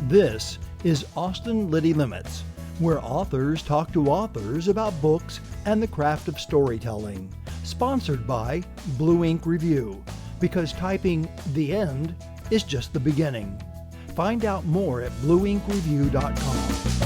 This is Austin Liddy Limits, where authors talk to authors about books and the craft of storytelling. Sponsored by Blue Ink Review, because typing the end is just the beginning. Find out more at blueinkreview.com.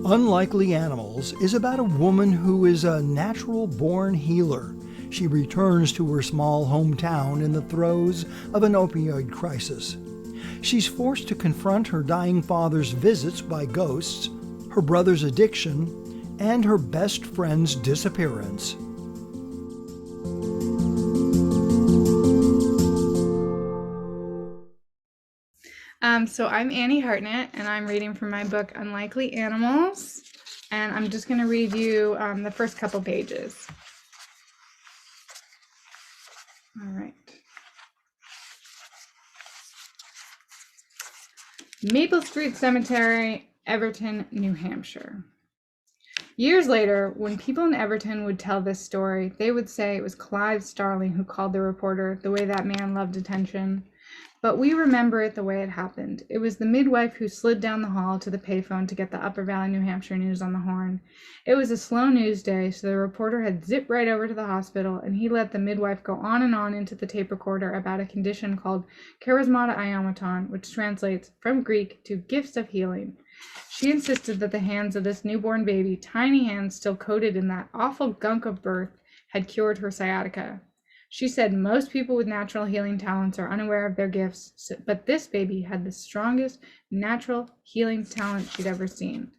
Unlikely Animals is about a woman who is a natural-born healer. She returns to her small hometown in the throes of an opioid crisis. She's forced to confront her dying father's visits by ghosts, her brother's addiction, and her best friend's disappearance. So I'm Annie Hartnett, and I'm reading from my book Unlikely Animals, and I'm just going to read you the first couple pages. All right. Maple Street Cemetery, Everton, New Hampshire. Years later, when people in Everton would tell this story, they would say it was Clive Starling who called the reporter, the way that man loved attention. But we remember it the way it happened. It was the midwife who slid down the hall to the payphone to get the Upper Valley, New Hampshire news on the horn. It was a slow news day, so the reporter had zipped right over to the hospital, and he let the midwife go on and on into the tape recorder about a condition called charismata iomaton, which translates from Greek to gifts of healing. She insisted that the hands of this newborn baby, tiny hands still coated in that awful gunk of birth, had cured her sciatica. She said most people with natural healing talents are unaware of their gifts, but this baby had the strongest natural healing talent she'd ever seen.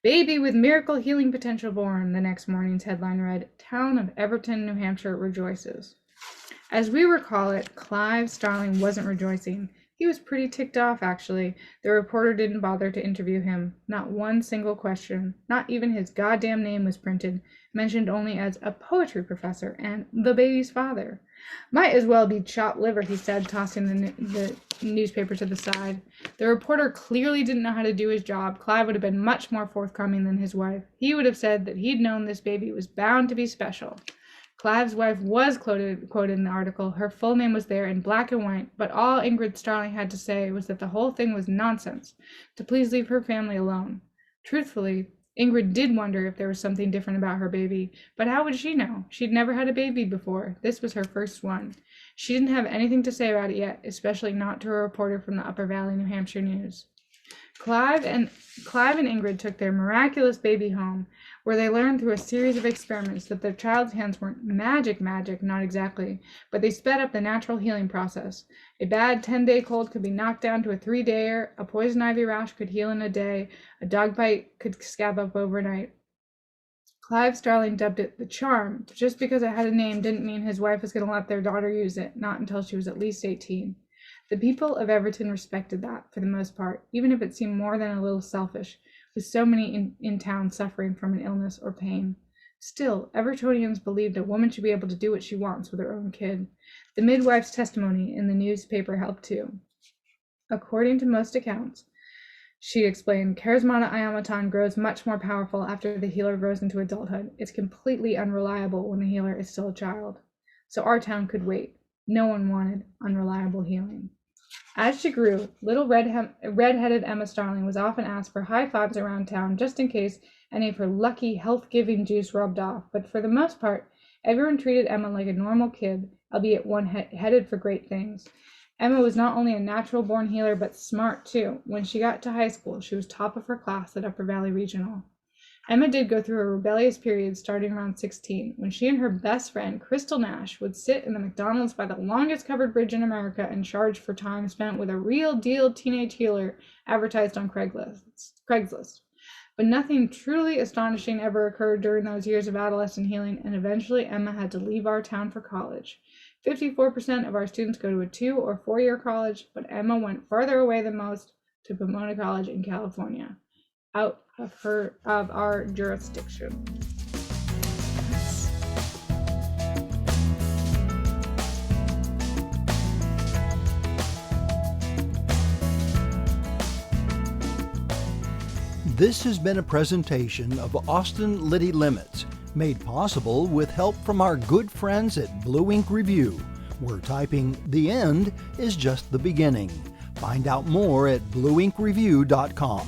Baby with miracle healing potential born, the next morning's headline read, Town of Everton, New Hampshire rejoices. As we recall it, Clive Starling wasn't rejoicing. He was pretty ticked off, actually. The reporter didn't bother to interview him. Not one single question. Not even his goddamn name was printed, mentioned only as a poetry professor and the baby's father. Might as well be chopped liver, he said, tossing the newspaper to the side. The reporter clearly didn't know how to do his job. Clive would have been much more forthcoming than his wife. He would have said that he'd known this baby was bound to be special. Clive's wife was quoted in the article. Her full name was there in black and white, but all Ingrid Starling had to say was that the whole thing was nonsense, to please leave her family alone. Truthfully, Ingrid did wonder if there was something different about her baby, but how would she know? She'd never had a baby before. This was her first one. She didn't have anything to say about it yet, especially not to a reporter from the Upper Valley, New Hampshire news. Clive and Ingrid took their miraculous baby home, where they learned through a series of experiments that their child's hands weren't magic, not exactly, but they sped up the natural healing process. A bad 10-day cold could be knocked down to a 3-dayer, a poison ivy rash could heal in a day, a dog bite could scab up overnight. Clive Starling dubbed it the charm. Just because it had a name didn't mean his wife was going to let their daughter use it, not until she was at least 18. The people of Everton respected that, for the most part, even if it seemed more than a little selfish, with so many in town suffering from an illness or pain. Still, Evertonians believed a woman should be able to do what she wants with her own kid. The midwife's testimony in the newspaper helped too. According to most accounts, she explained, charismata iomaton grows much more powerful after the healer grows into adulthood. It's completely unreliable when the healer is still a child. So our town could wait. No one wanted unreliable healing. As she grew, little red-headed Emma Starling was often asked for high fives around town just in case any of her lucky, health-giving juice rubbed off, but for the most part, everyone treated Emma like a normal kid, albeit one headed for great things. Emma was not only a natural-born healer, but smart, too. When she got to high school, she was top of her class at Upper Valley Regional. Emma did go through a rebellious period starting around 16, when she and her best friend, Crystal Nash, would sit in the McDonald's by the longest covered bridge in America and charge for time spent with a real-deal teenage healer advertised on Craigslist. But nothing truly astonishing ever occurred during those years of adolescent healing, and eventually Emma had to leave our town for college. 54% of our students go to a 2- or 4-year college, but Emma went farther away than most to Pomona College in California, out of our jurisdiction. This has been a presentation of Austin Liddy Limits, made possible with help from our good friends at Blue Ink Review, where typing "the end" is just the beginning. Find out more at blueinkreview.com.